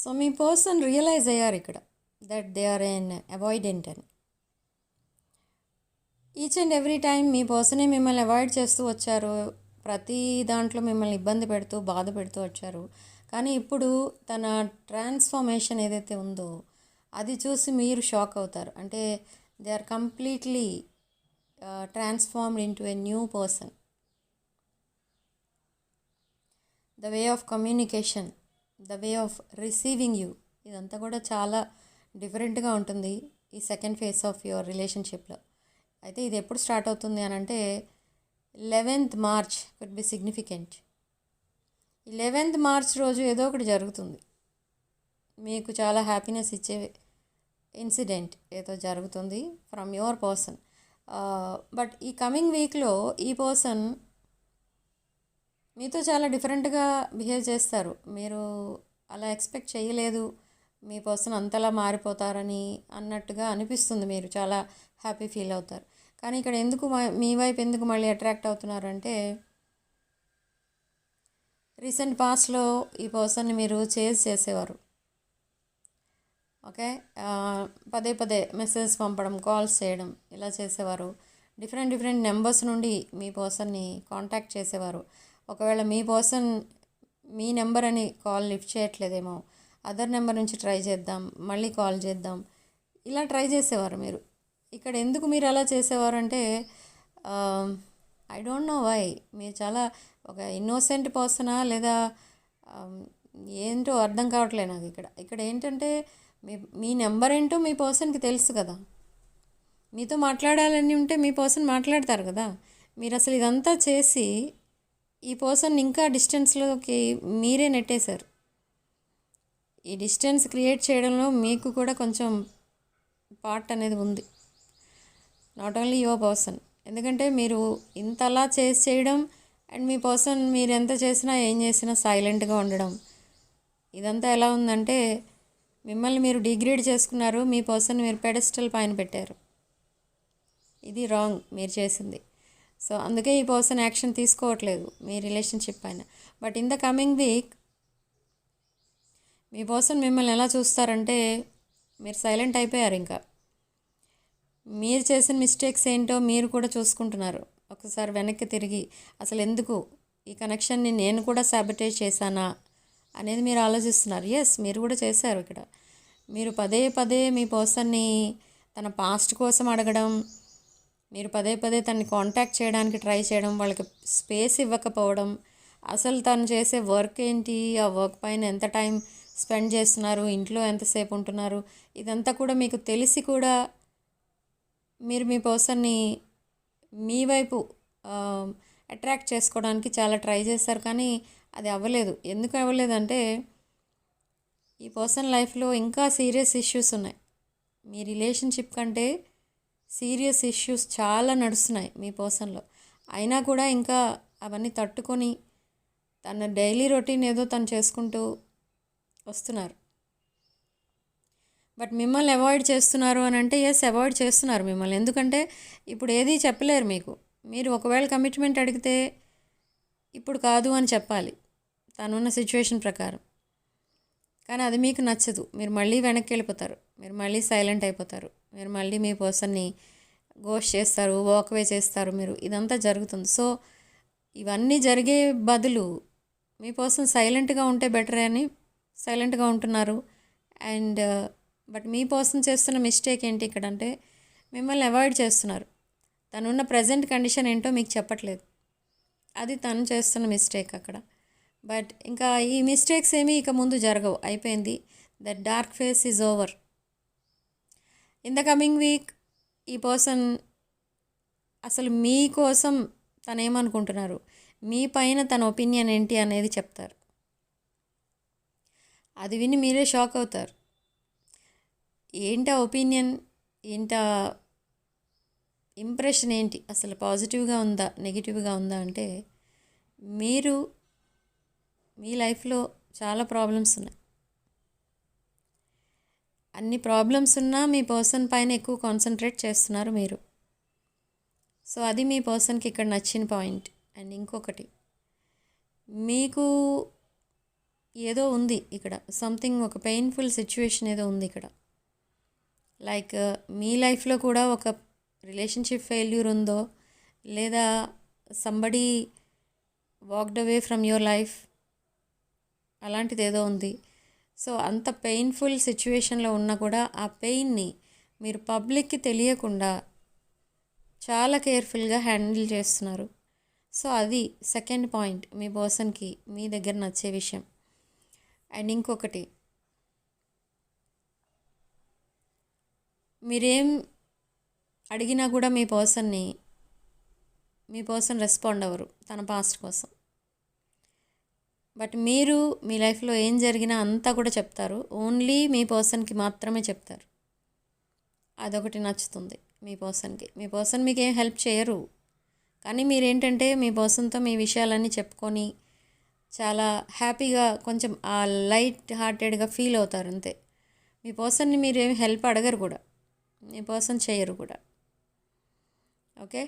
So మీ person realise అయ్యారు ఇక్కడ that they are an avoidant అని. ఈచ్ అండ్ ఎవ్రీ టైం మీ పర్సనే మిమ్మల్ని అవాయిడ్ చేస్తూ వచ్చారు, ప్రతి దాంట్లో మిమ్మల్ని ఇబ్బంది పెడుతూ బాధ పెడుతూ వచ్చారు. కానీ ఇప్పుడు తన ట్రాన్స్ఫర్మేషన్ ఏదైతే ఉందో అది చూసి మీరు షాక్ అవుతారు. అంటే they are completely transformed into a new person. The way of communication, the way of receiving you, ఇదంతా కూడా చాలా డిఫరెంట్గా ఉంటుంది ఈ సెకండ్ ఫేజ్ ఆఫ్ యువర్ రిలేషన్షిప్లో. అయితే ఇది ఎప్పుడు స్టార్ట్ అవుతుంది అని అంటే 11th March could be significant. 11th March రోజు ఏదో ఒకటి జరుగుతుంది, మీకు చాలా హ్యాపీనెస్ ఇచ్చే ఇన్సిడెంట్ ఏదో జరుగుతుంది ఫ్రమ్ యువర్ పర్సన్. బట్ ఈ కమింగ్ వీక్లో ఈ పర్సన్ మీతో చాలా డిఫరెంట్గా బిహేవ్ చేస్తారు. మీరు అలా ఎక్స్పెక్ట్ చేయలేదు మీ పర్సన్ అంతలా మారిపోతారని అన్నట్టుగా అనిపిస్తుంది. మీరు చాలా హ్యాపీ ఫీల్ అవుతారు. కానీ ఇక్కడ ఎందుకు మీ వైపు ఎందుకు మళ్ళీ అట్రాక్ట్ అవుతున్నారంటే రీసెంట్ పాస్ట్లో ఈ పర్సన్ని మీరు చేజ్ చేసేవారు. ఓకే, పదే పదే మెసేజ్ పంపడం, కాల్స్ చేయడం ఇలా చేసేవారు. డిఫరెంట్ నెంబర్స్ నుండి మీ పర్సన్ని కాంటాక్ట్ చేసేవారు. ఒకవేళ మీ పర్సన్ మీ నెంబర్ అని కాల్ లిఫ్ట్ చేయట్లేదేమో, అదర్ నెంబర్ నుంచి ట్రై చేద్దాం, మళ్ళీ కాల్ చేద్దాం, ఇలా ట్రై చేసేవారు మీరు. ఇక్కడ ఎందుకు మీరు అలా చేసేవారు అంటే ఐ డోంట్ నో వై. మీరు చాలా ఒక ఇన్నోసెంట్ పర్సనా లేదా ఏంటో అర్థం కావట్లేదు నాకు. ఇక్కడ ఏంటంటే మీ నెంబర్ ఏంటో మీ పర్సన్కి తెలుసు కదా. మీతో మాట్లాడాలని ఉంటే మీ పర్సన్ మాట్లాడతారు కదా. మీరు అసలు ఇదంతా చేసి ఈ పర్సన్ ఇంకా డిస్టెన్స్లోకి మీరే నెట్టేశారు. ఈ డిస్టెన్స్ క్రియేట్ చేయడంలో మీకు కూడా కొంచెం పార్ట్ అనేది ఉంది, నాట్ ఓన్లీ యువర్ పర్సన్. ఎందుకంటే మీరు ఇంతలా చేయడం అండ్ మీ పర్సన్ మీరు ఎంత చేసినా ఏం చేసినా సైలెంట్గా ఉండడం, ఇదంతా ఎలా ఉందంటే మిమ్మల్ని మీరు డిగ్రేడ్ చేసుకున్నారు, మీ పర్సన్ మీరు పెడెస్టల్ పైన పెట్టారు. ఇది రాంగ్ మీరు చేసింది. సో అందుకే ఈ పర్సన్ యాక్షన్ తీసుకోవట్లేదు మీ రిలేషన్షిప్ పైన. But in the coming week me person మిమ్మల్ని ఎలా చూస్తారంటే మీరు సైలెంట్ అయిపోయారు. ఇంకా మీరు చేసిన మిస్టేక్స్ ఏంటో మీరు కూడా చూసుకుంటున్నారు. ఒకసారి వెనక్కి తిరిగి అసలు ఎందుకు ఈ కనెక్షన్ని నేను కూడా సాబిటేజ్ చేశానా అనేది మీరు ఆలోచిస్తున్నారు. ఎస్, మీరు కూడా చేశారు. ఇక్కడ మీరు పదే పదే మీ పర్సన్ని తన పాస్ట్ కోసం అడగడం, మీరు పదే పదే తనని కాంటాక్ట్ చేయడానికి ట్రై చేయడం, వాళ్ళకి స్పేస్ ఇవ్వకపోవడం, అసలు తను చేసే వర్క్ ఏంటి, ఆ వర్క్ పైన ఎంత టైం స్పెండ్ చేస్తున్నారు, ఇంట్లో ఎంతసేపు ఉంటున్నారు, ఇదంతా కూడా మీకు తెలిసి కూడా మీరు మీ పర్సన్ని మీ వైపు అట్రాక్ట్ చేసుకోవడానికి చాలా ట్రై చేస్తారు. కానీ అది అవ్వలేదు. ఎందుకు అవ్వలేదంటే ఈ పర్సన్ లైఫ్లో ఇంకా సీరియస్ ఇష్యూస్ ఉన్నాయి. మీ రిలేషన్షిప్ కంటే సీరియస్ ఇష్యూస్ చాలా నడుస్తున్నాయి మీ పర్సన్లో. అయినా కూడా ఇంకా అవన్నీ తట్టుకొని తన డైలీ రొటీన్ ఏదో తను చేసుకుంటూ వస్తున్నారు. బట్ మిమ్మల్ని అవాయిడ్ చేస్తున్నారు అని అంటే ఎస్, అవాయిడ్ చేస్తున్నారు మిమ్మల్ని. ఎందుకంటే ఇప్పుడు ఏది చెప్పలేరు మీకు. మీరు ఒకవేళ కమిట్మెంట్ అడిగితే ఇప్పుడు కాదు అని చెప్పాలి తనున్న సిచ్యువేషన్ ప్రకారం. కానీ అది మీకు నచ్చదు. మీరు మళ్ళీ వెనక్కి వెళ్ళిపోతారు, మీరు మళ్ళీ సైలెంట్ అయిపోతారు, మీరు మళ్ళీ మీ పర్సన్ని గోస్ట్ చేస్తారు, వాక్వే చేస్తారు. మీరు ఇదంతా జరుగుతుంది. సో ఇవన్నీ జరిగే బదులు మీ పర్సన్ సైలెంట్గా ఉంటే బెటర్ అని సైలెంట్గా ఉంటున్నారు. అండ్ బట్ మీ పర్సన్ చేస్తున్న మిస్టేక్ ఏంటి ఇక్కడ అంటే మిమ్మల్ని అవాయిడ్ చేస్తున్నారు. తనున్న ప్రజెంట్ కండిషన్ ఏంటో మీకు చెప్పట్లేదు. అది తను చేస్తున్న మిస్టేక్ అక్కడ. బట్ ఇంకా ఈ మిస్టేక్స్ ఏమీ ఇక ముందు జరగవు, అయిపోయింది. That dark face is over. In the coming week ఈ పర్సన్ అసలు మీకోసం తను ఏమనుకుంటున్నారు, మీ పైన తన ఒపీనియన్ ఏంటి అనేది చెప్తారు. అది విని మీరే షాక్ అవుతారు. ఏంటా ఒపీనియన్, ఏంటా ఇంప్రెషన్ ఏంటి, అసలు పాజిటివ్గా ఉందా నెగిటివ్గా ఉందా అంటే మీరు మీ లైఫ్లో చాలా ప్రాబ్లమ్స్ ఉన్నాయి. అన్ని ప్రాబ్లమ్స్ ఉన్నా మీ పర్సన్ పైన ఎక్కువ కాన్సన్ట్రేట్ చేస్తున్నారు మీరు. సో అది మీ పర్సన్కి ఇక్కడ నచ్చిన పాయింట్. అండ్ ఇంకొకటి, మీకు ఏదో ఉంది ఇక్కడ, సంథింగ్ ఒక పెయిన్ఫుల్ సిచ్యువేషన్ ఏదో ఉంది ఇక్కడ. లైక్ మీ లైఫ్లో కూడా ఒక రిలేషన్షిప్ ఫెయిల్యూర్ ఉందో, లేదా somebody walked away from your life, అలాంటిది ఏదో ఉంది. సో అంత పెయిన్ఫుల్ సిచ్యువేషన్లో ఉన్నా కూడా ఆ పెయిన్ని మీరు పబ్లిక్కి తెలియకుండా చాలా కేర్ఫుల్గా హ్యాండిల్ చేస్తున్నారు. సో అది సెకండ్ పాయింట్ మీ పర్సన్కి మీ దగ్గర నచ్చే విషయం. అండ్ ఇంకొకటి, మీరేం అడిగినా కూడా మీ పర్సన్ రెస్పాండ్ అవ్వరు తన పాస్ట్ కోసం. బట్ మీరు మీ లైఫ్లో ఏం జరిగినా అంతా కూడా చెప్తారు, ఓన్లీ మీ పర్సన్కి మాత్రమే చెప్తారు. అదొకటి నచ్చుతుంది మీ పర్సన్కి. మీ పర్సన్ మీకు ఏం హెల్ప్ చేయరు, కానీ మీరేంటంటే మీ పర్సన్తో మీ విషయాలన్నీ చెప్పుకొని చాలా హ్యాపీగా, కొంచెం ఆ లైట్ హార్టెడ్గా ఫీల్ అవుతారు అంతే. మీ పర్సన్ని మీరేం హెల్ప్ అడగరు కూడా, మీ పర్సన్ చేయరు కూడా. ఓకే,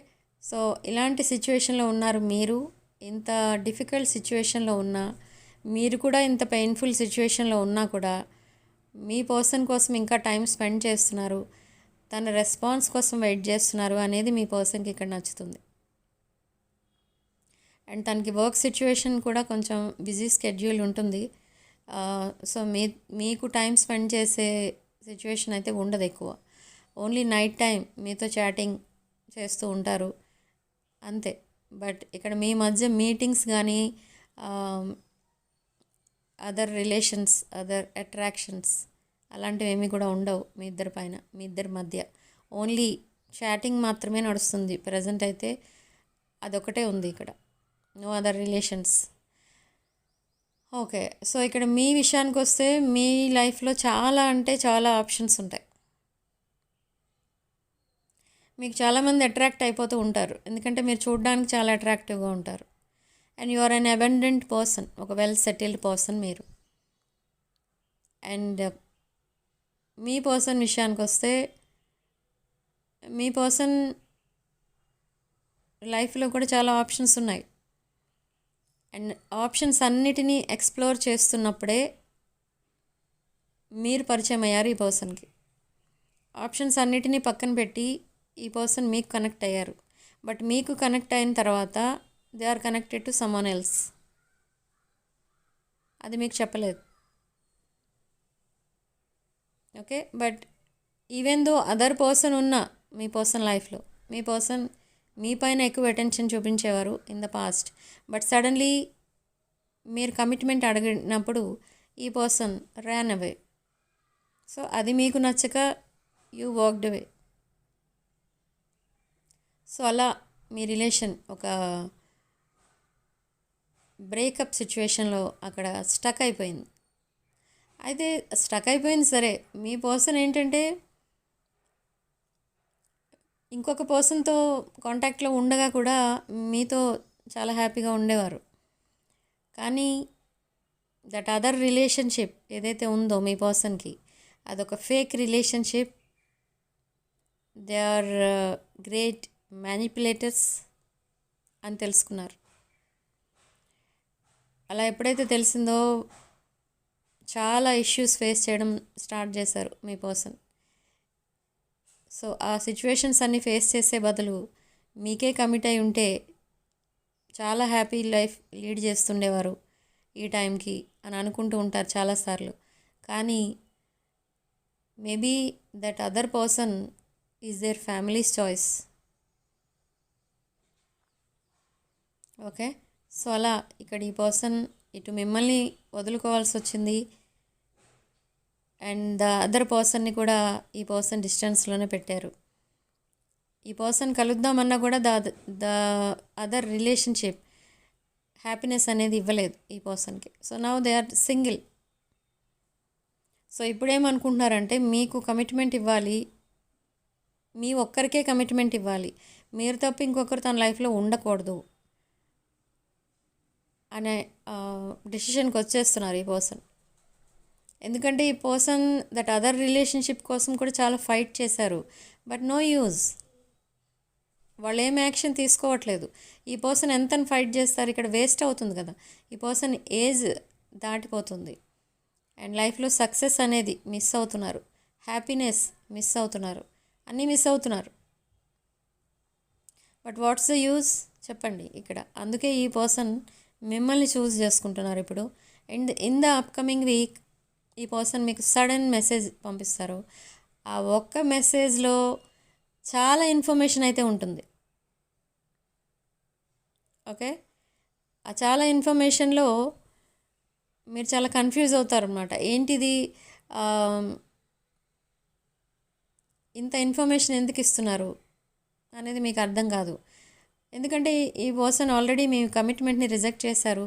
సో ఇలాంటి సిచ్యువేషన్లో ఉన్నారు మీరు. ఇంత డిఫికల్ట్ సిచ్యువేషన్లో ఉన్నా, మీరు కూడా ఇంత పెయిన్ఫుల్ సిచ్యువేషన్లో ఉన్నా కూడా మీ పర్సన్ కోసం ఇంకా టైం స్పెండ్ చేస్తున్నారు, తన రెస్పాన్స్ కోసం వెయిట్ చేస్తున్నారు అనేది మీ పర్సన్కి ఇక్కడ నచ్చుతుంది. అండ్ తనకి వర్క్ సిచ్యువేషన్ కూడా కొంచెం బిజీ స్కెడ్యూల్ ఉంటుంది. సో మీకు టైం స్పెండ్ చేసే సిచ్యువేషన్ అయితే ఉండదు ఎక్కువ. ఓన్లీ నైట్ టైం మీతో చాటింగ్ చేస్తూ ఉంటారు అంతే. బట్ ఇక్కడ మీ మధ్య మీటింగ్స్ కానీ అదర్ రిలేషన్స్, అదర్ అట్రాక్షన్స్ అలాంటివి ఏమీ కూడా ఉండవు మీ ఇద్దరి మధ్య. ఓన్లీ చాటింగ్ మాత్రమే నడుస్తుంది ప్రజెంట్ అయితే. అదొకటే ఉంది ఇక్కడ, no other relations. Okay, so ఇక్కడ మీ విషయానికి వస్తే మీ లైఫ్లో చాలా అంటే చాలా ఆప్షన్స్ ఉంటాయి. మీకు చాలామంది అట్రాక్ట్ అయిపోతూ ఉంటారు, ఎందుకంటే మీరు చూడడానికి చాలా అట్రాక్టివ్గా ఉంటారు. And you are an abundant person, ఒక వెల్ సెటిల్డ్ పర్సన్ మీరు. అండ్ మీ పర్సన్ విషయానికి వస్తే మీ పర్సన్ లైఫ్లో కూడా చాలా ఆప్షన్స్ ఉన్నాయి. అండ్ ఆప్షన్స్ అన్నిటినీ ఎక్స్ప్లోర్ చేస్తున్నప్పుడే మీరు పరిచయం అయ్యారు ఈ పర్సన్కి. ఆప్షన్స్ అన్నిటినీ పక్కన పెట్టి ఈ పర్సన్ మీకు కనెక్ట్ అయ్యారు. బట్ మీకు కనెక్ట్ అయిన తర్వాత they are connected to someone else. అది మీకు చెప్పలేదు. Okay, but even though other person ఉన్న మీ పర్సన్ లైఫ్లో మీ పర్సన్ మీ పైన ఎక్కువ అటెన్షన్ చూపించేవారు in the past. But suddenly మీరు కమిట్మెంట్ అడిగినప్పుడు ఈ పర్సన్ ర్యాన్ అవే. సో అది మీకు నచ్చక యూ వాక్డ్ అవే. సో అలా మీ రిలేషన్ ఒక బ్రేకప్ సిచ్యువేషన్లో అక్కడ స్టక్ అయిపోయింది. అయితే స్టక్ అయిపోయింది సరే, మీ పర్సన్ ఏంటంటే ఇంకొక పర్సన్తో కాంటాక్ట్లో ఉండగా కూడా మీతో చాలా హ్యాపీగా ఉండేవారు. కానీ దట్ అదర్ రిలేషన్షిప్ ఏదైతే ఉందో మీ పర్సన్కి, అదొక fake relationship. They are great manipulators అని తెలుసుకున్నారు. అలా ఎప్పుడైతే తెలిసిందో చాలా ఇష్యూస్ ఫేస్ చేయడం స్టార్ట్ చేశారు మీ పర్సన్. సో ఆ సిచ్యువేషన్స్ అన్నీ ఫేస్ చేసే బదులు మీకే కమిట్ అయి ఉంటే చాలా హ్యాపీ లైఫ్ లీడ్ చేస్తుండేవారు ఈ టైంకి అని అనుకుంటూ ఉంటారు చాలాసార్లు. కానీ maybe that other person is their families choice. Okay, so అలా ఇక్కడ ఈ పర్సన్ ఇటు మిమ్మల్ని వదులుకోవాల్సి వచ్చింది, అండ్ ద అదర్ పర్సన్ని కూడా ఈ పర్సన్ డిస్టెన్స్లోనే పెట్టారు. ఈ పర్సన్ కలుద్దామన్నా కూడా ద అదర్ రిలేషన్షిప్ హ్యాపీనెస్ అనేది ఇవ్వలేదు ఈ పర్సన్కి. So now they are single. So ఇప్పుడేమనుకుంటున్నారంటే మీకు కమిట్మెంట్ ఇవ్వాలి, మీ ఒక్కరికే కమిట్మెంట్ ఇవ్వాలి, మీరు తప్ప ఇంకొకరు తన లైఫ్లో ఉండకూడదు అనే డెసిషన్కి వచ్చేస్తున్నారు ఈ పర్సన్. ఎందుకంటే ఈ పర్సన్ దట్ అదర్ రిలేషన్షిప్ కోసం కూడా చాలా ఫైట్ చేశారు, బట్ నో యూజ్. వాళ్ళు ఏం యాక్షన్ తీసుకోవట్లేదు. ఈ పర్సన్ ఎంత ఫైట్ చేస్తారు, ఇక్కడ వేస్ట్ అవుతుంది కదా. ఈ పర్సన్ ఏజ్ దాటిపోతుంది. అండ్ లైఫ్లో సక్సెస్ అనేది మిస్ అవుతున్నారు, హ్యాపీనెస్ మిస్ అవుతున్నారు, అన్నీ మిస్ అవుతున్నారు. బట్ వాట్స్ ద యూజ్ చెప్పండి ఇక్కడ. అందుకే ఈ పర్సన్ మిమ్మల్ని చూస్ చేసుకుంటున్నారు ఇప్పుడు. And in the upcoming week ఈ పర్సన్ మీకు సడన్ మెసేజ్ పంపిస్తారు. ఆ ఒక్క మెసేజ్లో చాలా ఇన్ఫర్మేషన్ అయితే ఉంటుంది. ఓకే, ఆ చాలా ఇన్ఫర్మేషన్లో మీరు చాలా కన్ఫ్యూజ్ అవుతారనమాట. ఏంటిది, ఇంత ఇన్ఫర్మేషన్ ఎందుకు ఇస్తున్నారు అనేది మీకు అర్థం కాదు. ఎందుకంటే ఈ పర్సన్ ఆల్రెడీ మీ కమిట్మెంట్ని రిజెక్ట్ చేశారు.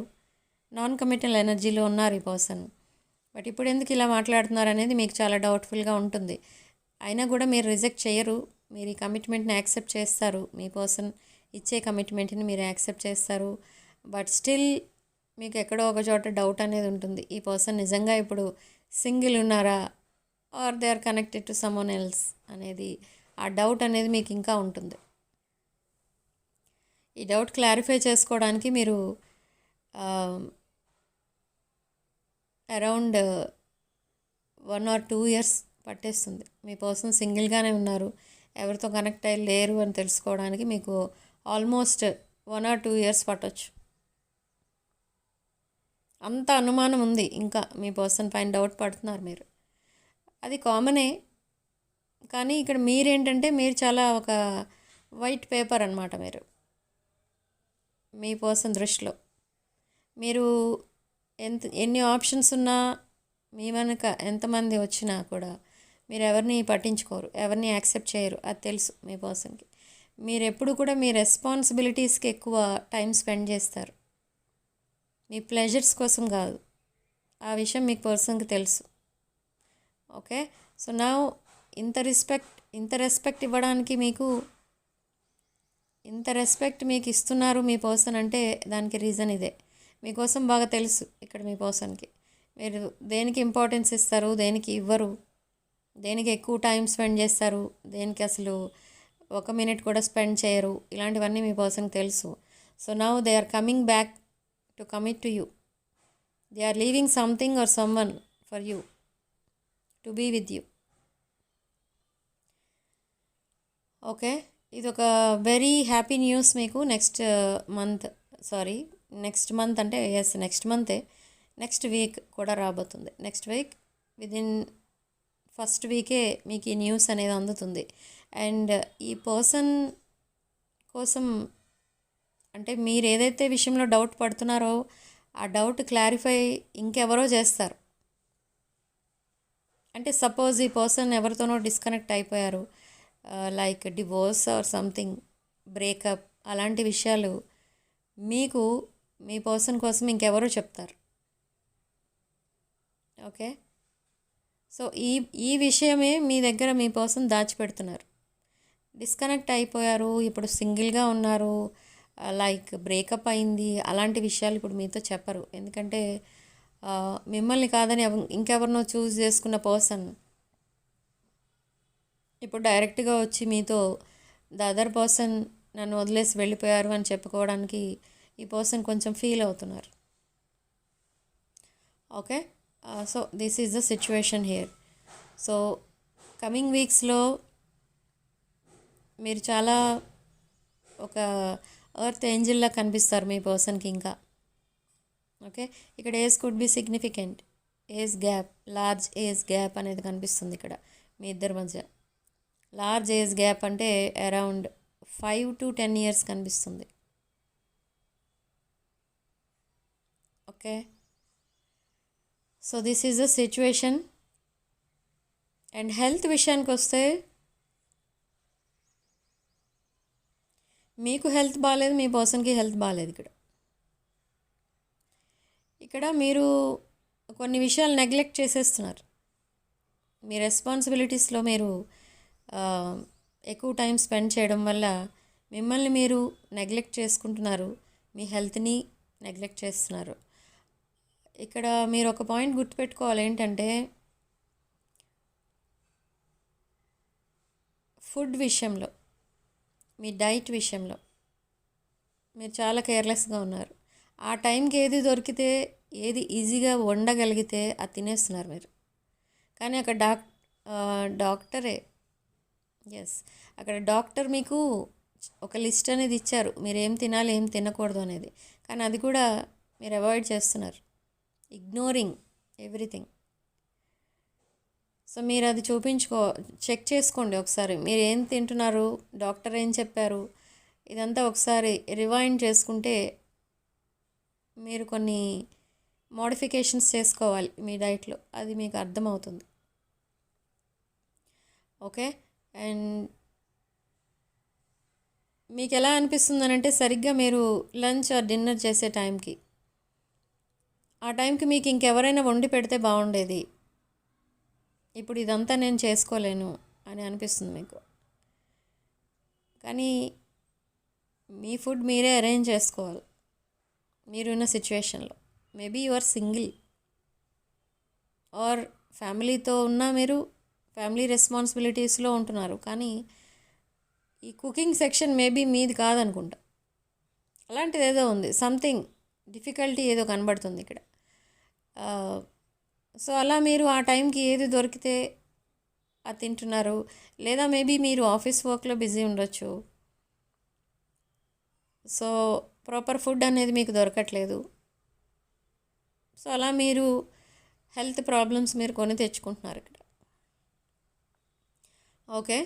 నాన్ కమిటల్ ఎనర్జీలో ఉన్నారు ఈ పర్సన్. బట్ ఇప్పుడు ఎందుకు ఇలా మాట్లాడుతున్నారు అనేది మీకు చాలా డౌట్ఫుల్గా ఉంటుంది. అయినా కూడా మీరు రిజెక్ట్ చేయరు, మీరు ఈ కమిట్మెంట్ని యాక్సెప్ట్ చేస్తారు. మీ పర్సన్ ఇచ్చే కమిట్మెంట్ని మీరు యాక్సెప్ట్ చేస్తారు. బట్ స్టిల్ మీకు ఎక్కడో ఒక చోట డౌట్ అనేది ఉంటుంది. ఈ పర్సన్ నిజంగా ఇప్పుడు సింగిల్ ఉన్నారా or they are connected to someone else అనేది, ఆ డౌట్ అనేది మీకు ఇంకా ఉంటుంది. ఈ డౌట్ క్లారిఫై చేసుకోవడానికి మీరు అరౌండ్ 1 or 2 years పట్టేస్తుంది. మీ పర్సన్ సింగిల్గానే ఉన్నారు, ఎవరితో కనెక్ట్ అయ్యి లేరు అని తెలుసుకోవడానికి మీకు ఆల్మోస్ట్ 1 or 2 years పట్టొచ్చు. అంత అనుమానం ఉంది, ఇంకా మీ పర్సన్ పైన డౌట్ పడుతున్నారు మీరు. అది కామనే, కానీ ఇక్కడ మీరేంటంటే మీరు చాలా ఒక వైట్ పేపర్ అన్నమాట. మీరు మీ పర్సన్ దృష్టిలో మీరు ఎన్ని ఆప్షన్స్ ఉన్నా, మీ వెనక ఎంతమంది వచ్చినా కూడా మీరు ఎవరిని పట్టించుకోరు, ఎవరిని యాక్సెప్ట్ చేయరు. అది తెలుసు మీ పర్సన్కి. మీరు ఎప్పుడు కూడా మీ రెస్పాన్సిబిలిటీస్కి ఎక్కువ టైం స్పెండ్ చేస్తారు, మీ ప్లెజర్స్ కోసం కాదు. ఆ విషయం మీ పర్సన్కి తెలుసు. ఓకే, సో నా ఇంత రెస్పెక్ట్ ఇవ్వడానికి ఇంత రెస్పెక్ట్ మీకు ఇస్తున్నారు మీ పర్సన్ అంటే దానికి రీజన్ ఇదే. మీకోసం బాగా తెలుసు ఇక్కడ మీ పర్సన్కి. మీరు దేనికి ఇంపార్టెన్స్ ఇస్తారు, దేనికి ఇవ్వరు, దేనికి ఎక్కువ టైం స్పెండ్ చేస్తారు, దేనికి అసలు 1 minute కూడా స్పెండ్ చేయరు, ఇలాంటివన్నీ మీ పర్సన్కి తెలుసు. So now they are coming back to commit to you. They are leaving something or someone for you to be with you. Okay, ఇది ఒక వెరీ హ్యాపీ న్యూస్ మీకు. నెక్స్ట్ మంత్ అంటే నెక్స్ట్ మంతే, నెక్స్ట్ వీక్ కూడా రాబోతుంది. Next week within first వీకే మీకు ఈ న్యూస్ అనేది అందుతుంది. అండ్ ఈ పర్సన్ కోసం అంటే మీరు ఏదైతే విషయంలో డౌట్ పడుతున్నారో ఆ డౌట్ క్లారిఫై ఇంకెవరో చేస్తారు. అంటే సపోజ్ ఈ పర్సన్ ఎవరితోనో డిస్కనెక్ట్ అయిపోయారు, like divorce or something, breakup, అలాంటి విషయాలు మీకు మీ పర్సన్ కోసం ఇంకెవరో చెప్తారు. ఓకే, సో ఈ విషయమే మీ దగ్గర మీ పర్సన్ దాచిపెడుతున్నారు. డిస్కనెక్ట్ అయిపోయారు, ఇప్పుడు సింగిల్గా ఉన్నారు, లైక్ బ్రేకప్ అయింది, అలాంటి విషయాలు ఇప్పుడు మీతో చెప్పరు. ఎందుకంటే మిమ్మల్ని కాదని ఇంకెవరినో చూస్ చేసుకున్న పర్సన్ ఇప్పుడు డైరెక్ట్గా వచ్చి మీతో ద అదర్ పర్సన్ నన్ను వదిలేసి వెళ్ళిపోయారు అని చెప్పుకోవడానికి ఈ పర్సన్ కొంచెం ఫీల్ అవుతున్నారు. Okay, so this is the situation here. So coming వీక్స్లో మీరు చాలా ఒక ఎర్త్ ఏంజిల్లా కనిపిస్తారు మీ పర్సన్కి ఇంకా. ఓకే, ఇక్కడ age could be significant, age gap, large age gap అనేది కనిపిస్తుంది ఇక్కడ మీ ఇద్దరి మధ్య. లార్జ్ ఏజ్ గ్యాప్ అంటే అరౌండ్ 5 to 10 years కనిపిస్తుంది. Okay, so this is the situation. And health విషయానికి వస్తే మీకు హెల్త్ బాగాలేదు, మీ పర్సన్కి హెల్త్ బాగాలేదు. ఇక్కడ మీరు కొన్ని విషయాలు నెగ్లెక్ట్ చేసేస్తున్నారు. మీ రెస్పాన్సిబిలిటీస్లో మీరు ఎక్కువ టైం స్పెండ్ చేయడం వల్ల మిమ్మల్ని మీరు నెగ్లెక్ట్ చేసుకుంటున్నారు, మీ హెల్త్ని నెగ్లెక్ట్ చేస్తున్నారు. ఇక్కడ మీరు ఒక పాయింట్ గుర్తుపెట్టుకోవాలి, ఏంటంటే ఫుడ్ విషయంలో, మీ డైట్ విషయంలో మీరు చాలా కేర్లెస్గా ఉన్నారు. ఆ టైంకి ఏది దొరికితే ఏది ఈజీగా వండగలిగితే అది తినేస్తున్నారు మీరు. కానీ అక్కడ డాక్టరే, ఎస్, అక్కడ డాక్టర్ మీకు ఒక లిస్ట్ అనేది ఇచ్చారు, మీరు ఏం తినాలి ఏం తినకూడదు అనేది. కానీ అది కూడా మీరు అవాయిడ్ చేస్తున్నారు, ఇగ్నోరింగ్ ఎవ్రీథింగ్. సో మీరు అది చెక్ చేసుకోండి ఒకసారి, మీరు ఏం తింటున్నారు, డాక్టర్ ఏం చెప్పారు, ఇదంతా ఒకసారి రివైండ్ చేసుకుంటే మీరు కొన్ని మోడిఫికేషన్స్ చేసుకోవాలి మీ డైట్లో, అది మీకు అర్థమవుతుంది. ఓకే. అండ్ మీకు ఎలా అనిపిస్తుందనంటే సరిగ్గా మీరు లంచ్ ఆర్ డిన్నర్ చేసే టైంకి, ఆ టైంకి మీకు ఇంకెవరైనా వండి పెడితే బాగుండేది, ఇప్పుడు ఇదంతా నేను చేసుకోలేను అని అనిపిస్తుంది మీకు. కానీ మీ ఫుడ్ మీరే అరేంజ్ చేసుకోవాలి మీరున్న సిచ్యువేషన్లో. Maybe you are single or ఫ్యామిలీతో ఉన్న మీరు ఫ్యామిలీ రెస్పాన్సిబిలిటీస్లో ఉంటున్నారు, కానీ ఈ కుకింగ్ సెక్షన్ మేబీ మీది కాదనుకుంటా, అలాంటిది ఏదో ఉంది, సంథింగ్ డిఫికల్టీ ఏదో కనబడుతుంది ఇక్కడ. సో అలా మీరు ఆ టైంకి ఏది దొరికితే అది తింటున్నారు, లేదా మేబీ మీరు ఆఫీస్ వర్క్లో బిజీ ఉండొచ్చు, సో ప్రాపర్ ఫుడ్ అనేది మీకు దొరకట్లేదు. సో అలా మీరు హెల్త్ ప్రాబ్లమ్స్ మీరు కొని తెచ్చుకుంటున్నారు ఇక్కడ. ఓకే.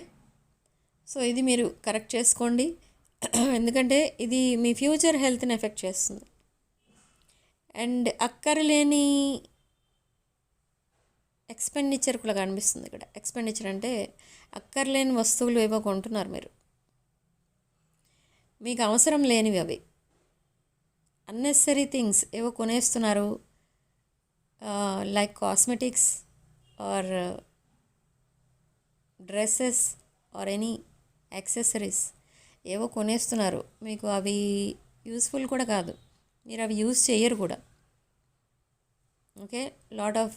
సో ఇది మీరు కరెక్ట్ చేసుకోండి, ఎందుకంటే ఇది మీ ఫ్యూచర్ హెల్త్ని ఎఫెక్ట్ చేస్తుంది. అండ్ అక్కర్లేని ఎక్స్పెండిచర్ కూడా కనిపిస్తుంది ఇక్కడ. ఎక్స్పెండిచర్ అంటే అక్కర్లేని వస్తువులు ఏవో కొంటున్నారు మీరు, మీకు అవసరం లేనివి అవి, అన్నెసరీ థింగ్స్ ఏవో కొనేస్తున్నారు, like cosmetics or dresses or any accessories ఏవో కొనేస్తున్నారు, మీకు అవి యూస్ఫుల్ కూడా కాదు, మీరు అవి యూజ్ చేయరు కూడా. Okay, lot of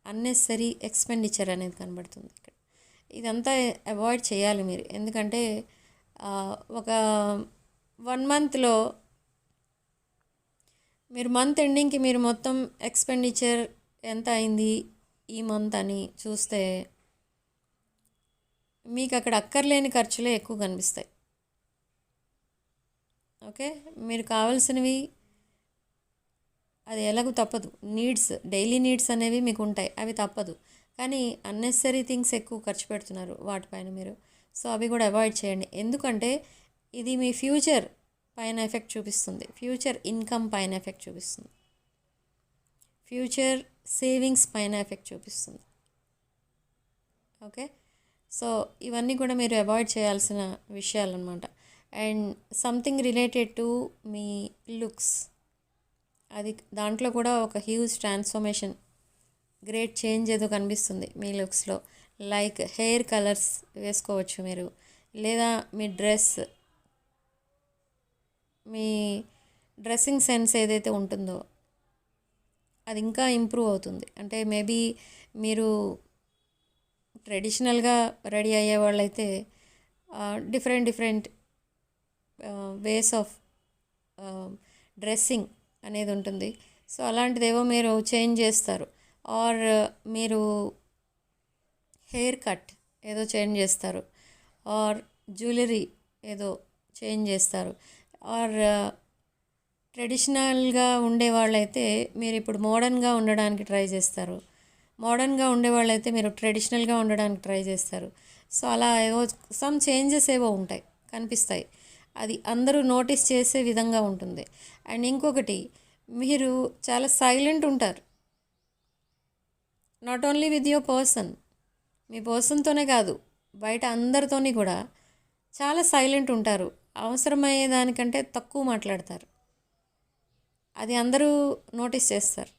unnecessary expenditure అనేది కనబడుతుంది ఇక్కడ. ఇదంతా అవాయిడ్ చేయాలి మీరు, ఎందుకంటే ఒక 1 మంత్లో మీరు మంత్ ఎండింగ్కి మీరు మొత్తం ఎక్స్పెండిచర్ ఎంత అయింది ఈ మంత్ అని చూస్తే మీకు అక్కడ అక్కర్లేని ఖర్చులే ఎక్కువ కనిపిస్తాయి. ఓకే, మీరు కావాల్సినవి అది ఎలాగూ తప్పదు, నీడ్స్, డైలీ నీడ్స్ అనేవి మీకు ఉంటాయి, అవి తప్పదు, కానీ అన్నెసరీ థింగ్స్ ఎక్కువ ఖర్చు పెడుతున్నారు వాటిపైన మీరు. సో అవి కూడా అవాయిడ్ చేయండి, ఎందుకంటే ఇది మీ ఫ్యూచర్ పైన ఎఫెక్ట్ చూపిస్తుంది, ఫ్యూచర్ ఇన్కమ్ పైన ఎఫెక్ట్ చూపిస్తుంది, ఫ్యూచర్ సేవింగ్స్ పైన ఎఫెక్ట్ చూపిస్తుంది. ఓకే, సో ఇవన్నీ కూడా మీరు అవాయిడ్ చేయాల్సిన విషయాలు అనమాట. And something related to me looks, అది దాంట్లో కూడా ఒక హ్యూజ్ ట్రాన్స్ఫర్మేషన్, గ్రేట్ చేంజ్ ఏదో కనిపిస్తుంది మీ లుక్స్లో. లైక్ హెయిర్ కలర్స్ వేసుకోవచ్చు మీరు, లేదా మీ మీ డ్రెస్సింగ్ సెన్స్ ఏదైతే ఉంటుందో అది ఇంకా ఇంప్రూవ్ అవుతుంది. అంటే మేబీ మీరు ట్రెడిషనల్గా రెడీ అయ్యే వాళ్ళైతే డిఫరెంట్ వేస్ ఆఫ్ డ్రెస్సింగ్ అనేది ఉంటుంది, సో అలాంటిదేవో మీరు చేంజ్ చేస్తారు, ఆర్ మీరు హెయిర్ కట్ ఏదో చేంజ్ చేస్తారు, ఆర్ జ్యువెలరీ ఏదో చేంజ్ చేస్తారు, ఆర్ ట్రెడిషనల్గా ఉండేవాళ్ళైతే మీరు ఇప్పుడు మోడర్న్గా ఉండడానికి ట్రై చేస్తారు, మోడర్న్గా ఉండేవాళ్ళైతే మీరు ట్రెడిషనల్గా ఉండడానికి ట్రై చేస్తారు. సో అలా ఏవో సమ్ చేంజెస్ ఏవో ఉంటాయి, కనిపిస్తాయి, అది అందరూ నోటీస్ చేసే విధంగా ఉంటుంది. అండ్ ఇంకొకటి, మీరు చాలా సైలెంట్ ఉంటారు, not only with your person, మీ పర్సన్తోనే కాదు బయట అందరితోని కూడా చాలా సైలెంట్ ఉంటారు, అవసరమయ్యే దానికంటే తక్కువ మాట్లాడతారు, అది అందరూ నోటీస్ చేస్తారు.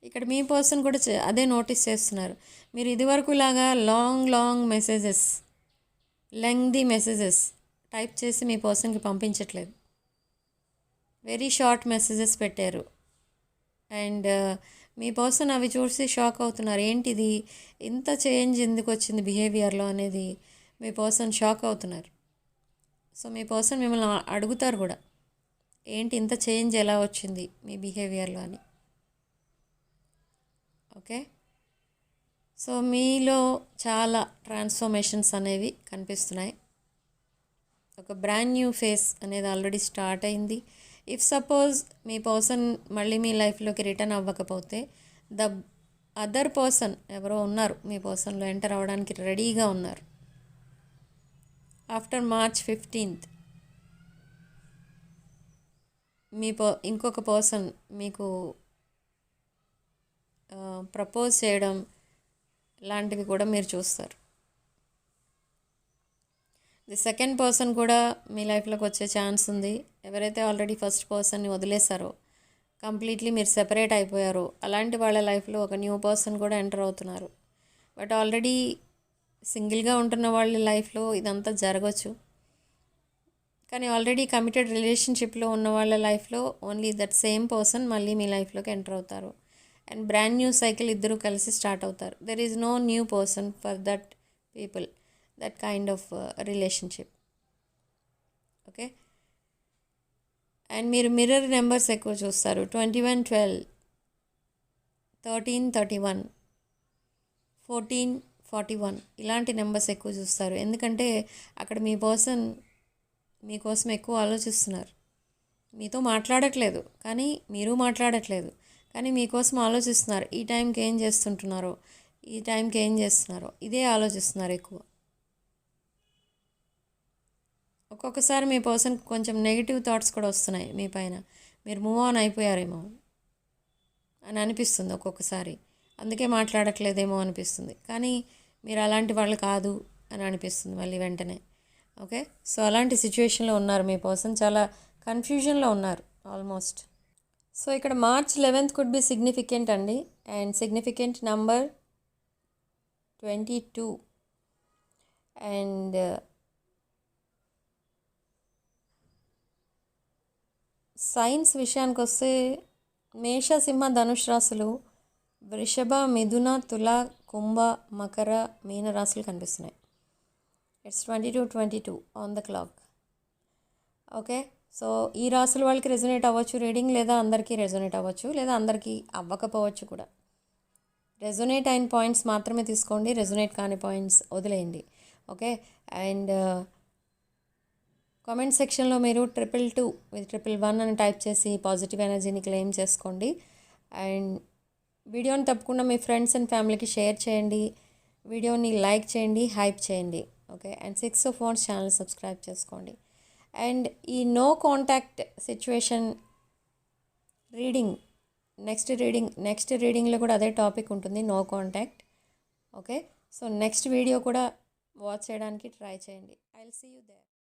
ఇక్కడ మీ పర్సన్ కూడా అదే నోటీస్ చేస్తున్నారు. మీరు ఇదివరకు లాగా long messages, lengthy messages type చేసి మీ పర్సన్కి పంపించట్లేదు, వెరీ షార్ట్ మెసేజెస్ పెట్టారు. అండ్ మీ పర్సన్ అవి చూసి షాక్ అవుతున్నారు, ఏంటిది ఇంత చేంజ్ ఎందుకు వచ్చింది బిహేవియర్లో అనేది మీ పర్సన్ షాక్ అవుతున్నారు. సో మీ పర్సన్ మిమ్మల్ని అడుగుతారు కూడా, ఏంటి ఇంత చేంజ్ ఎలా వచ్చింది మీ బిహేవియర్లో అని. ఓకే, సో మీలో చాలా ట్రాన్స్ఫర్మేషన్స్ అనేవి కనిపిస్తున్నాయి. ఒక బ్రాండ్ న్యూ ఫేస్ అనేది ఆల్రెడీ స్టార్ట్ అయింది. ఇఫ్ సపోజ్ మీ పర్సన్ మళ్ళీ మీ లైఫ్లోకి రిటర్న్ అవ్వకపోతే ద అదర్ పర్సన్ ఎవరో ఉన్నారు మీ పర్సన్లో ఎంటర్ అవ్వడానికి రెడీగా ఉన్నారు. ఆఫ్టర్ March 15th ఇంకొక పర్సన్ మీకు ప్రపోజ్ చేయడం లాంటివి కూడా మీరు చూస్తారు. ది సెకండ్ పర్సన్ కూడా మీ లైఫ్లోకి వచ్చే ఛాన్స్ ఉంది. ఎవరైతే ఆల్రెడీ ఫస్ట్ పర్సన్ని వదిలేశారో, కంప్లీట్లీ మీరు సెపరేట్ అయిపోయారో, అలాంటి వాళ్ళ లైఫ్లో ఒక న్యూ పర్సన్ కూడా ఎంటర్ అవుతున్నారు. బట్ ఆల్రెడీ సింగిల్గా ఉంటున్న వాళ్ళ లైఫ్లో ఇదంతా జరగవచ్చు. కానీ ఆల్రెడీ కమిటెడ్ రిలేషన్షిప్లో ఉన్న వాళ్ళ లైఫ్లో ఓన్లీ దట్ సేమ్ పర్సన్ మళ్ళీ మీ లైఫ్లోకి ఎంటర్ అవుతారు. అండ్ బ్రాండ్ న్యూ సైకిల్ ఇద్దరు కలిసి స్టార్ట్ అవుతారు. There is no new person for that people, that kind of relationship. Okay, and మీరు మిర్రర్ నెంబర్స్ ఎక్కువ చూస్తారు. 21, 12, 13, 31, 14, 41 ఇలాంటి నెంబర్స్ ఎక్కువ చూస్తారు. ఎందుకంటే అక్కడ మీ పర్సన్ మీకోసం ఎక్కువ ఆలోచిస్తున్నారు. మీతో మాట్లాడట్లేదు, కానీ మీరు మాట్లాడట్లేదు, కానీ మీకోసం ఆలోచిస్తున్నారు. ఈ టైంకి ఏం చేస్తుంటున్నారో, ఈ టైంకి ఏం చేస్తున్నారో ఇదే ఆలోచిస్తున్నారు ఎక్కువ. ఒక్కొక్కసారి మీ పర్సన్కి కొంచెం నెగిటివ్ థాట్స్ కూడా వస్తున్నాయి మీ పైన. మీరు మూవ్ ఆన్ అయిపోయారేమో అని అనిపిస్తుంది ఒక్కొక్కసారి. అందుకే మాట్లాడట్లేదేమో అనిపిస్తుంది. కానీ మీరు అలాంటి వాళ్ళు కాదు అని అనిపిస్తుంది మళ్ళీ వెంటనే. ఓకే, సో అలాంటి సిచ్యువేషన్లో ఉన్నారు మీ పర్సన్. చాలా కన్ఫ్యూజన్లో ఉన్నారు ఆల్మోస్ట్. సో ఇక్కడ March 11th could be significant అండి. And significant number 22. And signs విషయానికి వస్తే మేష, సింహ, ధనుష్ రాశులు, వృషభ, మిథున, తుల, కుంభ, మకర, మీన రాశులు కనిపిస్తున్నాయి. It's 22:22 on the clock. Okay, so ఈ రాశుల వాళ్ళకి రెజొనేట్ అవ్వచ్చు రీడింగ్, లేదా అందరికీ రెజొనేట్ అవ్వచ్చు, లేదా అందరికీ అవ్వకపోవచ్చు కూడా. రెజొనేట్ అయిన పాయింట్స్ మాత్రమే తీసుకోండి, రెజొనేట్ కాని పాయింట్స్ వదిలేయండి. ఓకే, అండ్ కామెంట్ సెక్షన్లో మీరు 222 with 111 అని టైప్ చేసి పాజిటివ్ ఎనర్జీని క్లెయిమ్ చేసుకోండి. అండ్ వీడియోని తప్పకుండా మీ ఫ్రెండ్స్ అండ్ ఫ్యామిలీకి షేర్ చేయండి. వీడియోని లైక్ చేయండి, హైప్ చేయండి. Okay, and 6 of Wands channel subscribe చేసుకోండి. అండ్ ఈ no contact situation reading, next రీడింగ్లో కూడా అదే టాపిక్ ఉంటుంది, no contact. Okay, so next video కూడా వాచ్ చేయడానికి ట్రై చేయండి. I will see you there.